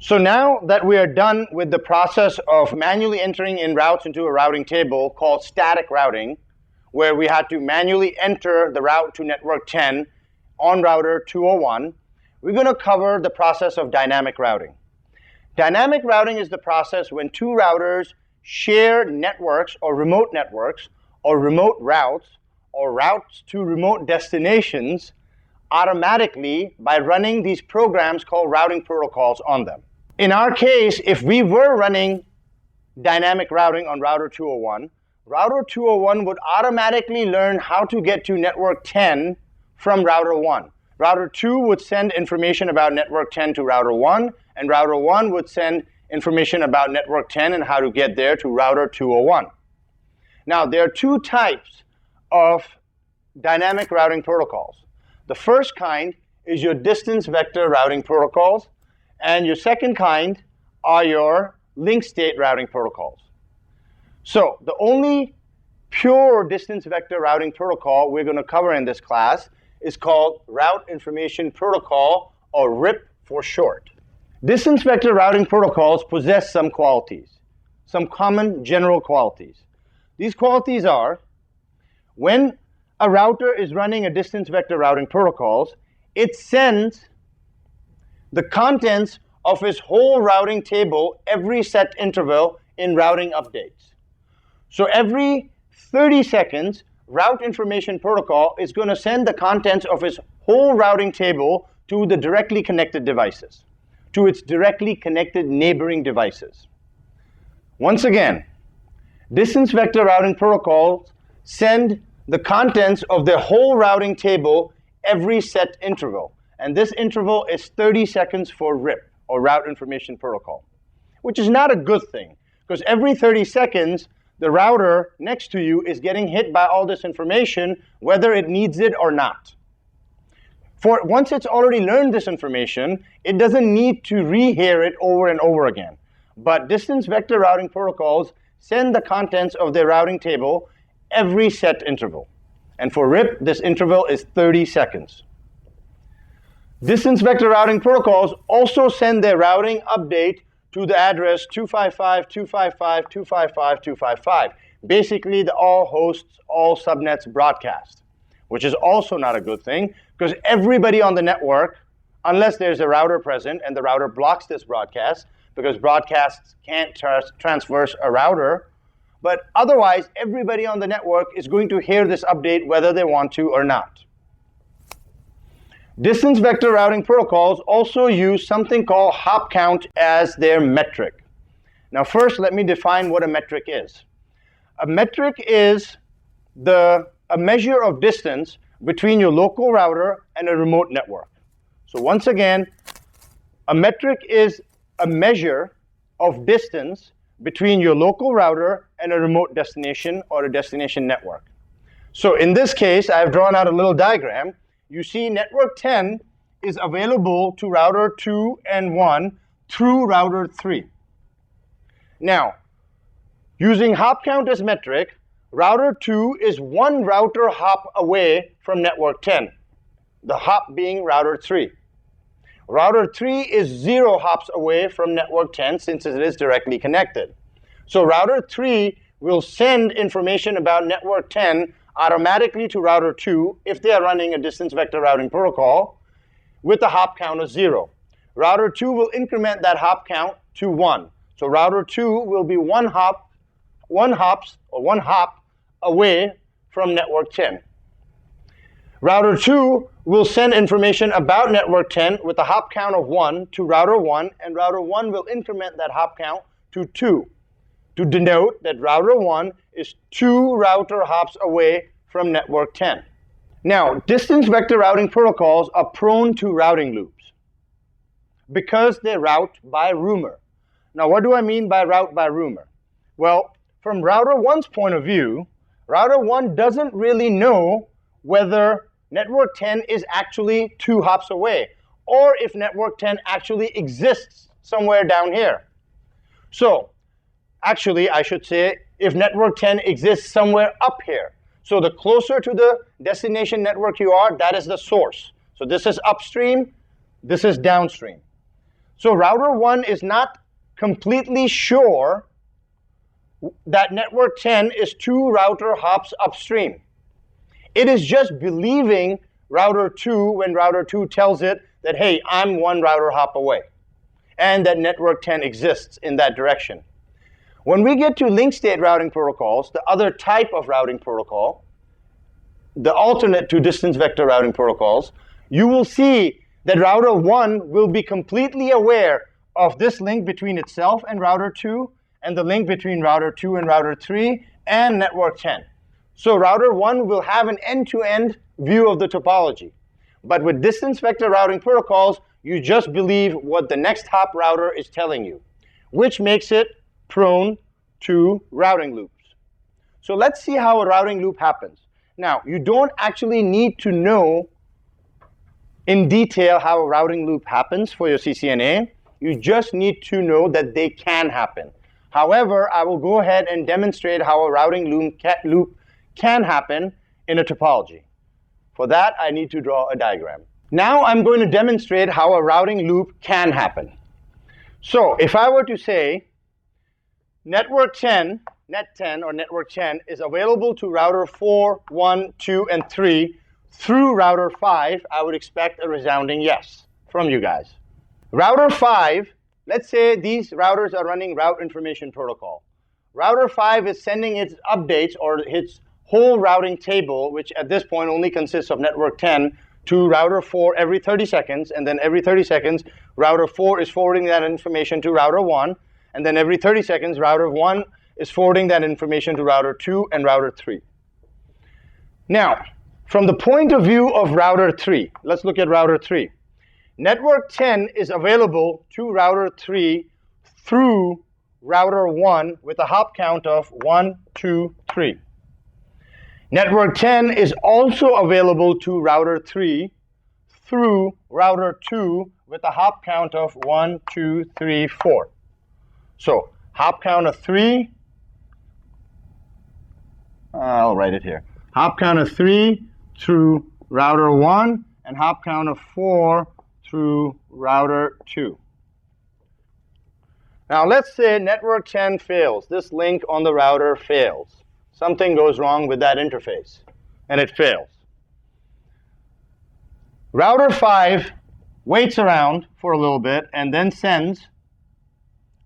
So now that we are done with the process of manually entering in routes into a routing table called static routing, where we had to manually enter the route to network 10 on router 201, we're going to cover the process of dynamic routing. Dynamic routing is the process when two routers share networks or remote routes or routes to remote destinations automatically by running these programs called routing protocols on them. In our case, if we were running dynamic routing on router 201 would automatically learn how to get to network 10 from router 1. Router 2 would send information about network 10 to router 1, and router 1 would send information about network 10 and how to get there to router 201. Now, there are two types of dynamic routing protocols. The first kind is your distance vector routing protocols, and your second kind are your link state routing protocols. So the only pure distance vector routing protocol we're going to cover in this class is called Route Information Protocol, or RIP for short. Distance vector routing protocols possess some qualities, some common general qualities. These qualities are, when a router is running a distance vector routing protocols, it sends the contents of its whole routing table every set interval in routing updates. So every 30 seconds, Route Information Protocol is going to send the contents of its whole routing table to the directly connected devices, to its directly connected neighboring devices. Once again, distance vector routing protocols send the contents of their whole routing table every set interval. And this interval is 30 seconds for RIP, or Route Information Protocol, which is not a good thing, because every 30 seconds, the router next to you is getting hit by all this information, whether it needs it or not. Once it's already learned this information, it doesn't need to rehear it over and over again. But distance vector routing protocols send the contents of their routing table every set interval. And for RIP, this interval is 30 seconds. Distance vector routing protocols also send their routing update to the address 255.255.255.255. Basically, the all hosts, all subnets broadcast, which is also not a good thing, because everybody on the network, unless there's a router present and the router blocks this broadcast, because broadcasts can't transverse a router, but otherwise, everybody on the network is going to hear this update whether they want to or not. Distance vector routing protocols also use something called hop count as their metric. Now first, let me define what a metric is. A metric is a measure of distance between your local router and a remote network. So once again, a metric is a measure of distance between your local router and a remote destination or a destination network. So in this case, I've drawn out a little diagram. You see network 10 is available to router 2 and 1 through router 3. Now, using hop count as metric, router 2 is one router hop away from network 10, the hop being router 3. Router 3 is 0 hops away from network 10 since it is directly connected. So router 3 will send information about network 10 automatically to router 2 if they are running a distance vector routing protocol with a hop count of 0. Router 2 will increment that hop count to 1. So router 2 will be one hop away from network 10. Router 2 will send information about network 10 with a hop count of 1 to router 1, and router 1 will increment that hop count to 2 to denote that router 1 is 2 router hops away from network 10. Now, distance vector routing protocols are prone to routing loops because they route by rumor. Now, what do I mean by route by rumor? Well, from router 1's point of view, router 1 doesn't really know whether network 10 is actually 2 hops away, or if network 10 actually exists somewhere down here. So, actually, I should say, if network 10 exists somewhere up here. So the closer to the destination network you are, that is the source. So this is upstream, this is downstream. So router 1 is not completely sure that network 10 is 2 router hops upstream. It is just believing router 2 when router 2 tells it that, hey, I'm 1 router hop away, and that network 10 exists in that direction. When we get to link state routing protocols, the other type of routing protocol, the alternate to distance vector routing protocols, you will see that router 1 will be completely aware of this link between itself and router 2, and the link between router 2 and router 3, and network 10. So router 1 will have an end-to-end view of the topology. But with distance vector routing protocols, you just believe what the next hop router is telling you, which makes it prone to routing loops. So let's see how a routing loop happens. Now, you don't actually need to know in detail how a routing loop happens for your CCNA. You just need to know that they can happen. However, I will go ahead and demonstrate how a routing loop can happen in a topology. For that, I need to draw a diagram. Now I'm going to demonstrate how a routing loop can happen. So if I were to say network 10, net 10 or network 10 is available to router 4, 1, 2, and 3 through router 5, I would expect a resounding yes from you guys. Router 5, let's say these routers are running route information protocol. Router 5 is sending its updates or its whole routing table, which at this point only consists of network 10, to router 4 every 30 seconds, and then every 30 seconds, router 4 is forwarding that information to router 1, and then every 30 seconds, router 1 is forwarding that information to router 2 and router 3. Now, from the point of view of router 3, let's look at router 3. Network 10 is available to router 3 through router 1 with a hop count of 1, 2, 3. Network 10 is also available to router 3 through router 2 with a hop count of 1, 2, 3, 4. So hop count of 3, I'll write it here. Hop count of 3 through router 1 and hop count of 4 through router 2. Now let's say network 10 fails. This link on the router fails. Something goes wrong with that interface, and it fails. Router 5 waits around for a little bit and then sends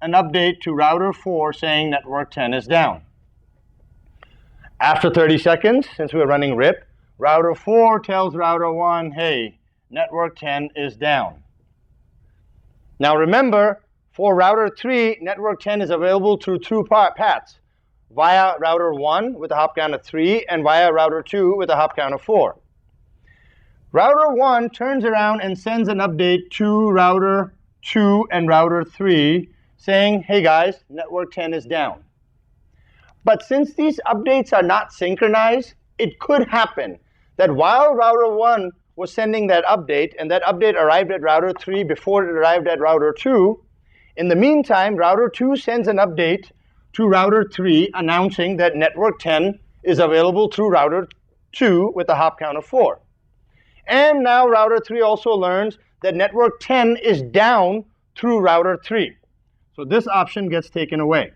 an update to router 4 saying network 10 is down. After 30 seconds, since we're running RIP, router 4 tells router 1, hey, network 10 is down. Now remember, for router 3, network 10 is available through two paths, via router 1 with a hop count of 3 and via router 2 with a hop count of 4. Router 1 turns around and sends an update to router 2 and router 3 saying, hey guys, network 10 is down. But since these updates are not synchronized, it could happen that while router 1 was sending that update and that update arrived at router 3 before it arrived at router 2, in the meantime, router 2 sends an update to router 3 announcing that network 10 is available through router 2 with a hop count of 4. And now router 3 also learns that network 10 is down through router 3. So this option gets taken away.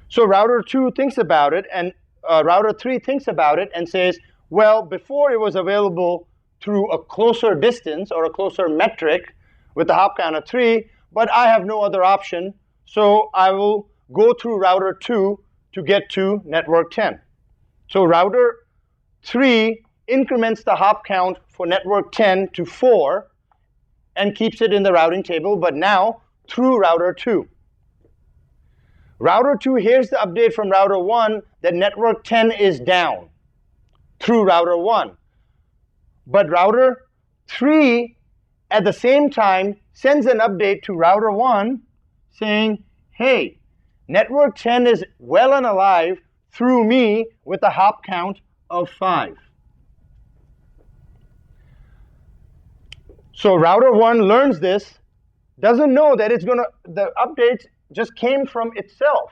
So router 2 thinks about it, and router 3 thinks about it and says, well, before it was available through a closer distance or a closer metric with a hop count of 3, but I have no other option, so I will go through router 2 to get to network 10. So router 3 increments the hop count for network 10 to 4 and keeps it in the routing table, but now through router 2. Router 2 hears the update from router 1 that network 10 is down through router 1. But router 3 at the same time sends an update to router 1 saying, hey, network 10 is well and alive through me with a hop count of 5. So router 1 learns this, doesn't know that the updates just came from itself.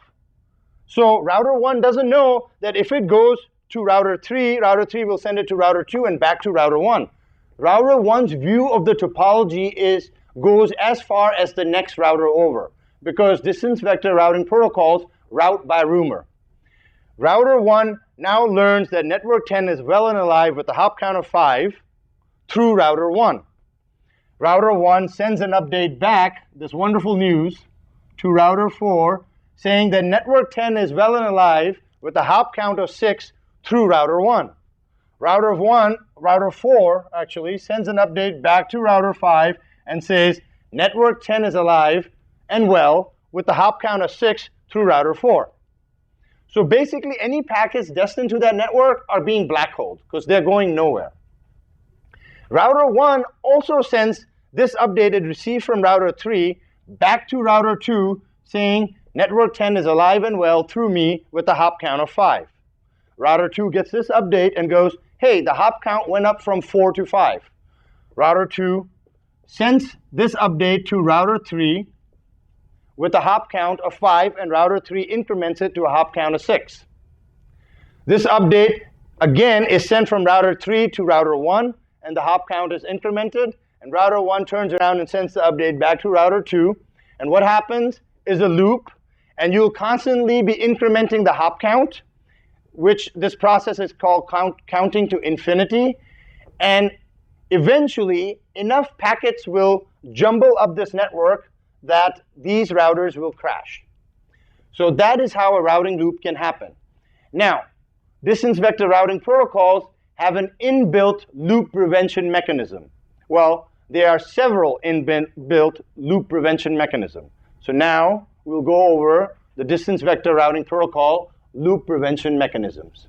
So router 1 doesn't know that if it goes to router 3 will send it to router 2 and back to router 1. Router 1's view of the topology is goes as far as the next router over, because distance vector routing protocols route by rumor. Router 1 now learns that network 10 is well and alive with a hop count of 5 through router 1. Router 1 sends an update back, this wonderful news, to router 4, saying that network 10 is well and alive with a hop count of 6 through router 1. Router 4 actually sends an update back to router 5 and says network 10 is alive and well with a hop count of 6 through router 4. So basically any packets destined to that network are being black-holed because they're going nowhere. Router 1 also sends this updated receive from router 3 back to router 2 saying network 10 is alive and well through me with a hop count of 5. Router 2 gets this update and goes, hey, the hop count went up from 4 to 5. Router 2 sends this update to router 3 with a hop count of 5, and router 3 increments it to a hop count of 6. This update, again, is sent from router 3 to router 1, and the hop count is incremented, and router 1 turns around and sends the update back to router 2, and what happens is a loop, and you'll constantly be incrementing the hop count, which this process is called counting to infinity, and eventually enough packets will jumble up this network that these routers will crash. So that is how a routing loop can happen. Now, distance vector routing protocols have an inbuilt loop prevention mechanism. Well, there are several inbuilt loop prevention mechanisms. So now we'll go over the distance vector routing protocol loop prevention mechanisms.